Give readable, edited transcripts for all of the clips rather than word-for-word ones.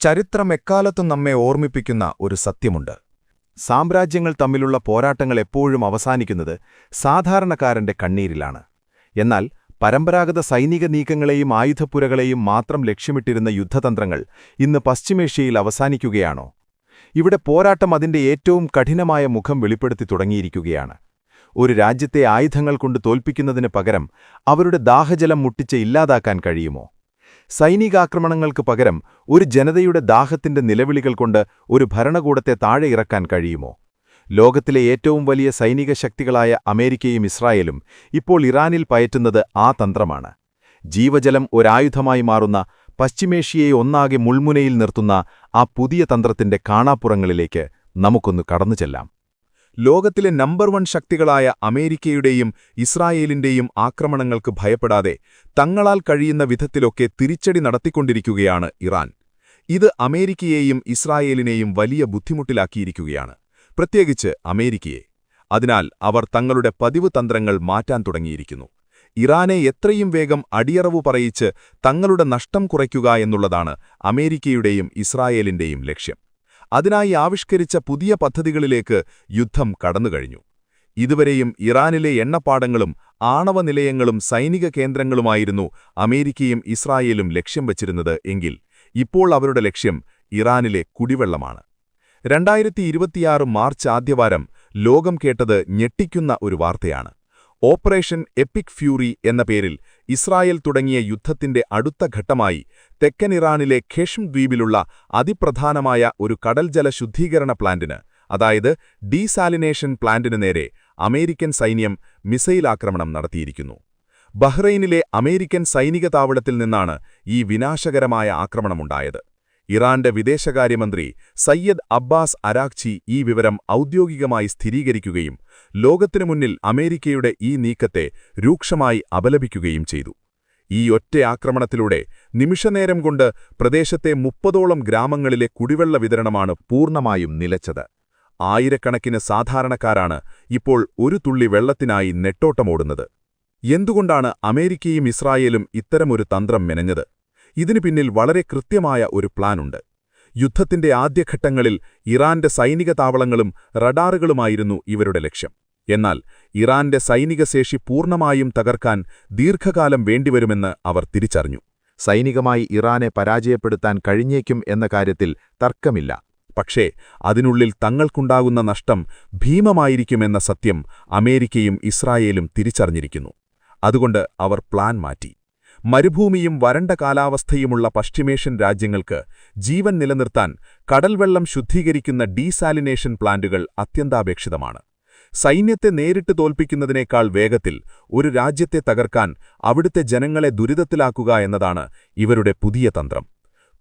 ചരിത്രം എക്കാലത്തും നമ്മെ ഓർമ്മിപ്പിക്കുന്ന ഒരു സത്യമുണ്ട്. സാമ്രാജ്യങ്ങൾ തമ്മിലുള്ള പോരാട്ടങ്ങൾ എപ്പോഴും അവസാനിക്കുന്നത് സാധാരണക്കാരന്റെ കണ്ണീരിലാണ്. എന്നാൽ പരമ്പരാഗത സൈനിക നീക്കങ്ങളെയും ആയുധപ്പുരകളെയും മാത്രം ലക്ഷ്യമിട്ടിരുന്ന യുദ്ധതന്ത്രങ്ങൾ ഇന്ന് പശ്ചിമേഷ്യയിൽ അവസാനിക്കുകയാണോ? ഇവിടെ പോരാട്ടം അതിന്റെ ഏറ്റവും കഠിനമായ മുഖം വെളിപ്പെടുത്തി തുടങ്ങിയിരിക്കുകയാണ്. ഒരു രാജ്യത്തെ ആയുധങ്ങൾ കൊണ്ട് തോൽപ്പിക്കുന്നതിന് പകരം അവരുടെ ദാഹജലം മുട്ടിച്ച് ഇല്ലാതാക്കാൻ കഴിയുമോ? സൈനികാക്രമണങ്ങൾക്ക് പകരം ഒരു ജനതയുടെ ദാഹത്തിന്റെ നിലവിളികൾ കൊണ്ട് ഒരു ഭരണകൂടത്തെ താഴെ ഇറക്കാൻ കഴിയുമോ? ലോകത്തിലെ ഏറ്റവും വലിയ സൈനിക ശക്തികളായ അമേരിക്കയും ഇസ്രായേലും ഇപ്പോൾ ഇറാനിൽ പയറ്റുന്നത് ആ തന്ത്രമാണ്. ജീവജലം ഒരായുധമായി മാറുന്ന, പശ്ചിമേഷ്യയെ ഒന്നാകെ മുൾമുനയിൽ നിർത്തുന്ന ആ പുതിയ തന്ത്രത്തിന്റെ കാണാപ്പുറങ്ങളിലേക്ക് നമുക്കൊന്ന് കടന്നുചെല്ലാം. ലോകത്തിലെ നമ്പർ 1 ശക്തികളായ അമേരിക്കയുടെയും ഇസ്രായേലിന്റെയും ആക്രമണങ്ങൾക്ക് ഭയപ്പെടാതെ തങ്ങളാൽ കഴിയുന്ന വിധത്തിലൊക്കെ തിരിച്ചടി നടത്തിക്കൊണ്ടിരിക്കുകയാണ് ഇറാൻ. ഇത് അമേരിക്കയെയും ഇസ്രായേലിനെയും വലിയ ബുദ്ധിമുട്ടിലാക്കിയിരിക്കുകയാണ്, പ്രത്യേകിച്ച് അമേരിക്കയെ. അതിനാൽ അവർ തങ്ങളുടെ പതിവ് തന്ത്രങ്ങൾ മാറ്റാൻ തുടങ്ങിയിരിക്കുന്നു. ഇറാനെ എത്രയും വേഗം അടിയറവു പറയിച്ച് തങ്ങളുടെ നഷ്ടം കുറയ്ക്കുക എന്നുള്ളതാണ് അമേരിക്കയുടെയും ഇസ്രായേലിന്റെയും ലക്ഷ്യം. അതിനായി ആവിഷ്കരിച്ച പുതിയ പദ്ധതികളിലേക്ക് യുദ്ധം കടന്നുകഴിഞ്ഞു. ഇതുവരെയും ഇറാനിലെ എണ്ണപ്പാടങ്ങളും ആണവ നിലയങ്ങളും സൈനിക കേന്ദ്രങ്ങളുമായിരുന്നു അമേരിക്കയും ഇസ്രായേലും ലക്ഷ്യം വച്ചിരുന്നത് എങ്കിൽ ഇപ്പോൾ അവരുടെ ലക്ഷ്യം ഇറാനിലെ കുടിവെള്ളമാണ്. 2026 മാർച്ച് ആദ്യവാരം ലോകം കേട്ടത് ഞെട്ടിക്കുന്ന ഒരു വാർത്തയാണ്. ഓപ്പറേഷൻ എപ്പിക് ഫ്യൂറി എന്ന പേരിൽ ഇസ്രായേൽ തുടങ്ങിയ യുദ്ധത്തിന്റെ അടുത്ത ഘട്ടമായി തെക്കൻ ഇറാനിലെ ഖെഷ്ം ദ്വീപിലുള്ള അതിപ്രധാനമായ ഒരു കടൽജല ശുദ്ധീകരണ പ്ലാന്റിന്, അതായത് ഡീസാലിനേഷൻ പ്ലാന്റിന് നേരെ അമേരിക്കൻ സൈന്യം മിസൈൽ ആക്രമണം നടത്തിയിരിക്കുന്നു. ബഹ്റൈനിലെ അമേരിക്കൻ സൈനിക താവളത്തിൽ നിന്നാണ് ഈ വിനാശകരമായ ആക്രമണമുണ്ടായത്. ഇറാന്റെ വിദേശകാര്യമന്ത്രി സയ്യദ് അബ്ബാസ് അരാഗ്ചി ഈ വിവരം ഔദ്യോഗികമായി സ്ഥിരീകരിക്കുകയും ലോകത്തിനു മുന്നിൽ അമേരിക്കയുടെ ഈ നീക്കത്തെ രൂക്ഷമായി അപലപിക്കുകയും ചെയ്തു. ഈ ഒറ്റ ആക്രമണത്തിലൂടെ നിമിഷനേരം കൊണ്ട് പ്രദേശത്തെ 30ഓളം ഗ്രാമങ്ങളിലെ കുടിവെള്ള വിതരണമാണ് പൂർണ്ണമായും നിലച്ചത്. ആയിരക്കണക്കിന് സാധാരണക്കാരാണ് ഇപ്പോൾ ഒരു തുള്ളി വെള്ളത്തിനായി നെട്ടോട്ടമോടുന്നത്. എന്തുകൊണ്ടാണ് അമേരിക്കയും ഇസ്രായേലും ഇത്തരമൊരു തന്ത്രം മെനഞ്ഞത്? ഇതിനു പിന്നിൽ വളരെ കൃത്യമായ ഒരു പ്ലാനുണ്ട്. യുദ്ധത്തിന്റെ ആദ്യഘട്ടങ്ങളിൽ ഇറാന്റെ സൈനിക താവളങ്ങളും റഡാറുകളുമായിരുന്നു ഇവരുടെ ലക്ഷ്യം. എന്നാൽ ഇറാന്റെ സൈനികശേഷി പൂർണ്ണമായും തകർക്കാൻ ദീർഘകാലം വേണ്ടിവരുമെന്ന് അവർ തിരിച്ചറിഞ്ഞു. സൈനികമായി ഇറാനെ പരാജയപ്പെടുത്താൻ കഴിഞ്ഞേക്കും എന്ന കാര്യത്തിൽ തർക്കമില്ല. പക്ഷേ അതിനുള്ളിൽ തങ്ങൾക്കുണ്ടാകുന്ന നഷ്ടം ഭീമമായിരിക്കുമെന്ന സത്യം അമേരിക്കയും ഇസ്രായേലും തിരിച്ചറിഞ്ഞിരിക്കുന്നു. അതുകൊണ്ട് അവർ പ്ലാൻ മാറ്റി. മരുഭൂമിയും വരണ്ട കാലാവസ്ഥയുമുള്ള പശ്ചിമേഷ്യൻ രാജ്യങ്ങൾക്ക് ജീവൻ നിലനിർത്താൻ കടൽവെള്ളം ശുദ്ധീകരിക്കുന്ന ഡീസാലിനേഷൻ പ്ലാന്റുകൾ അത്യന്താപേക്ഷിതമാണ്. സൈന്യത്തെ നേരിട്ട് തോൽപ്പിക്കുന്നതിനേക്കാൾ വേഗത്തിൽ ഒരു രാജ്യത്തെ തകർക്കാൻ അവിടുത്തെ ജനങ്ങളെ ദുരിതത്തിലാക്കുക എന്നതാണ് ഇവരുടെ പുതിയ തന്ത്രം.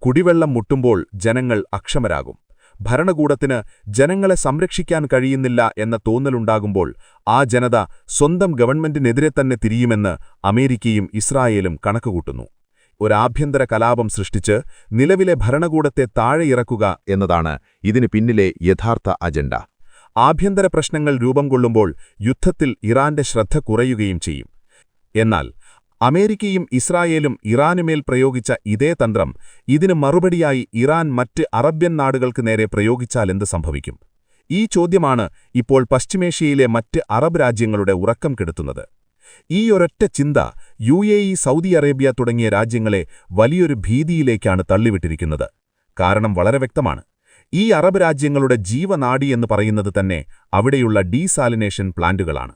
കുടിവെള്ളം മുട്ടുമ്പോൾ ജനങ്ങൾ അക്ഷമരാകും. ഭരണകൂടത്തിന് ജനങ്ങളെ സംരക്ഷിക്കാൻ കഴിയുന്നില്ല എന്ന തോന്നലുണ്ടാകുമ്പോൾ ആ ജനത സ്വന്തം ഗവൺമെന്റിനെതിരെ തന്നെ തിരിയുമെന്ന് അമേരിക്കയും ഇസ്രായേലും കണക്കുകൂട്ടുന്നു. ഒരാഭ്യന്തര കലാപം സൃഷ്ടിച്ച് നിലവിലെ ഭരണകൂടത്തെ താഴെയിറക്കുക എന്നതാണ് ഇതിന് പിന്നിലെ യഥാർത്ഥ അജണ്ട. ആഭ്യന്തര പ്രശ്നങ്ങൾ രൂപം കൊള്ളുമ്പോൾ യുദ്ധത്തിൽ ഇറാന്റെ ശ്രദ്ധ കുറയുകയും ചെയ്യും. എന്നാൽ അമേരിക്കയും ഇസ്രായേലും ഇറാനുമേൽ പ്രയോഗിച്ച ഇതേ തന്ത്രം ഇതിന് മറുപടിയായി ഇറാൻ മറ്റ് അറബ്യൻ നാടുകൾക്ക് നേരെ പ്രയോഗിച്ചാലെന്ത് സംഭവിക്കും? ഈ ചോദ്യമാണ് ഇപ്പോൾ പശ്ചിമേഷ്യയിലെ മറ്റ് അറബ് രാജ്യങ്ങളുടെ ഉറക്കം കെടുത്തുന്നത്. ഈ ഒരൊറ്റ ചിന്ത UAE, സൗദി അറേബ്യ തുടങ്ങിയ രാജ്യങ്ങളെ വലിയൊരു ഭീതിയിലേക്കാണ് തള്ളിവിട്ടിരിക്കുന്നത്. കാരണം വളരെ വ്യക്തമാണ്. ഈ അറബ് രാജ്യങ്ങളുടെ ജീവനാഡി എന്ന് പറയുന്നത് തന്നെ അവിടെയുള്ള ഡീസാലിനേഷൻ പ്ലാന്റുകളാണ്.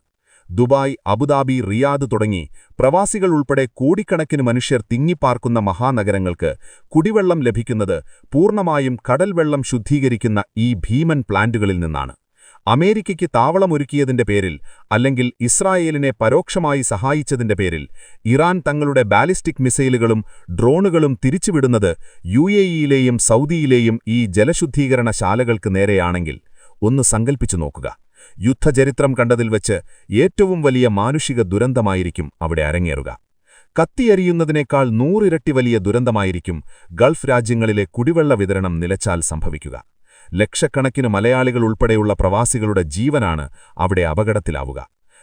ദുബായ്, അബുദാബി, റിയാദ് തുടങ്ങി പ്രവാസികൾ ഉൾപ്പെടെ കോടിക്കണക്കിന് മനുഷ്യർ തിങ്ങിപ്പാർക്കുന്ന മഹാനഗരങ്ങൾക്ക് കുടിവെള്ളം ലഭിക്കുന്നത് പൂർണ്ണമായും കടൽവെള്ളം ശുദ്ധീകരിക്കുന്ന ഈ ഭീമൻ പ്ലാന്റുകളിൽ നിന്നാണ്. അമേരിക്കയ്ക്ക് താവളമൊരുക്കിയതിന്റെ പേരിൽ അല്ലെങ്കിൽ ഇസ്രായേലിനെ പരോക്ഷമായി സഹായിച്ചതിന്റെ പേരിൽ ഇറാൻ തങ്ങളുടെ ബാലിസ്റ്റിക് മിസൈലുകളും ഡ്രോണുകളും തിരിച്ചുവിടുന്നത് UAEയിലെയും സൗദിയിലെയും ഈ ജലശുദ്ധീകരണ ശാലകൾക്ക് നേരെയാണെങ്കിൽ ഒന്ന് സങ്കൽപ്പിച്ചു നോക്കുക. യുദ്ധചരിത്രം കണ്ടതിൽ വച്ച് ഏറ്റവും വലിയ മാനുഷിക ദുരന്തമായിരിക്കും അവിടെ അരങ്ങേറുക. കത്തിയരിയുന്നതിനേക്കാൾ 100 ഇരട്ടി വലിയ ദുരന്തമായിരിക്കും ഗൾഫ് രാജ്യങ്ങളിലെ കുടിവെള്ള വിതരണം നിലച്ചാൽ സംഭവിക്കുക. ലക്ഷക്കണക്കിന് മലയാളികൾ ഉൾപ്പെടെയുള്ള പ്രവാസികളുടെ ജീവനാണ് അവിടെ അപകടത്തിലാവുക.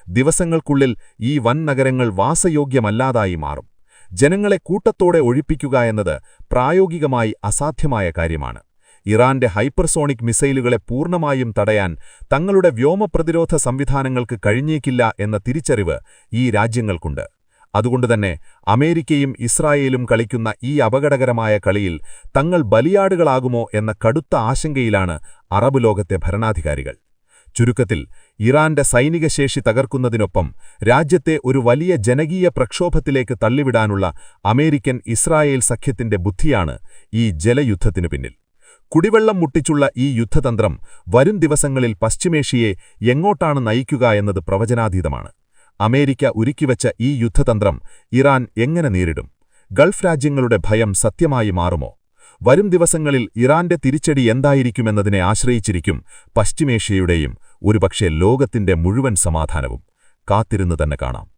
ദിവസങ്ങൾക്കുള്ളിൽ ഈ വൻ നഗരങ്ങൾ വാസയോഗ്യമല്ലാതായി മാറും. ജനങ്ങളെ കൂട്ടത്തോടെ ഒഴിപ്പിക്കുക എന്നത് പ്രായോഗികമായി അസാധ്യമായ കാര്യമാണ്. ഇറാന്റെ ഹൈപ്പർസോണിക് മിസൈലുകളെ പൂർണ്ണമായും തടയാൻ തങ്ങളുടെ വ്യോമപ്രതിരോധ സംവിധാനങ്ങൾക്ക് കഴിഞ്ഞേക്കില്ല എന്ന തിരിച്ചറിവ് ഈ രാജ്യങ്ങൾക്കുണ്ട്. അതുകൊണ്ടുതന്നെ അമേരിക്കയും ഇസ്രായേലും കളിക്കുന്ന ഈ അപകടകരമായ കളിയിൽ തങ്ങൾ ബലിയാടുകളാകുമോ എന്ന കടുത്ത ആശങ്കയിലാണ് അറബ് ലോകത്തെ ഭരണാധികാരികൾ. ചുരുക്കത്തിൽ, ഇറാന്റെ സൈനിക ശേഷി തകർക്കുന്നതിനൊപ്പം രാജ്യത്തെ ഒരു വലിയ ജനകീയ പ്രക്ഷോഭത്തിലേക്ക് തള്ളിവിടാനുള്ള അമേരിക്കൻ ഇസ്രായേൽ സഖ്യത്തിന്റെ ബുദ്ധിയാണ് ഈ ജലയുദ്ധത്തിനു പിന്നിൽ. കുടിവെള്ളം മുട്ടിച്ചുള്ള ഈ യുദ്ധതന്ത്രം വരും ദിവസങ്ങളിൽ പശ്ചിമേഷ്യയെ എങ്ങോട്ടാണ് നയിക്കുക എന്നത് പ്രവചനാതീതമാണ്. അമേരിക്ക ഒരുക്കിവച്ച ഈ യുദ്ധതന്ത്രം ഇറാൻ എങ്ങനെ നേരിടും? ഗൾഫ് രാജ്യങ്ങളുടെ ഭയം സത്യമായി മാറുമോ? വരും ദിവസങ്ങളിൽ ഇറാന്റെ തിരിച്ചടി എന്തായിരിക്കുമെന്നതിനെ ആശ്രയിച്ചിരിക്കും പശ്ചിമേഷ്യയുടെയും ഒരുപക്ഷെ ലോകത്തിന്റെ മുഴുവൻ സമാധാനവും. കാത്തിരുന്നു തന്നെ കാണാം.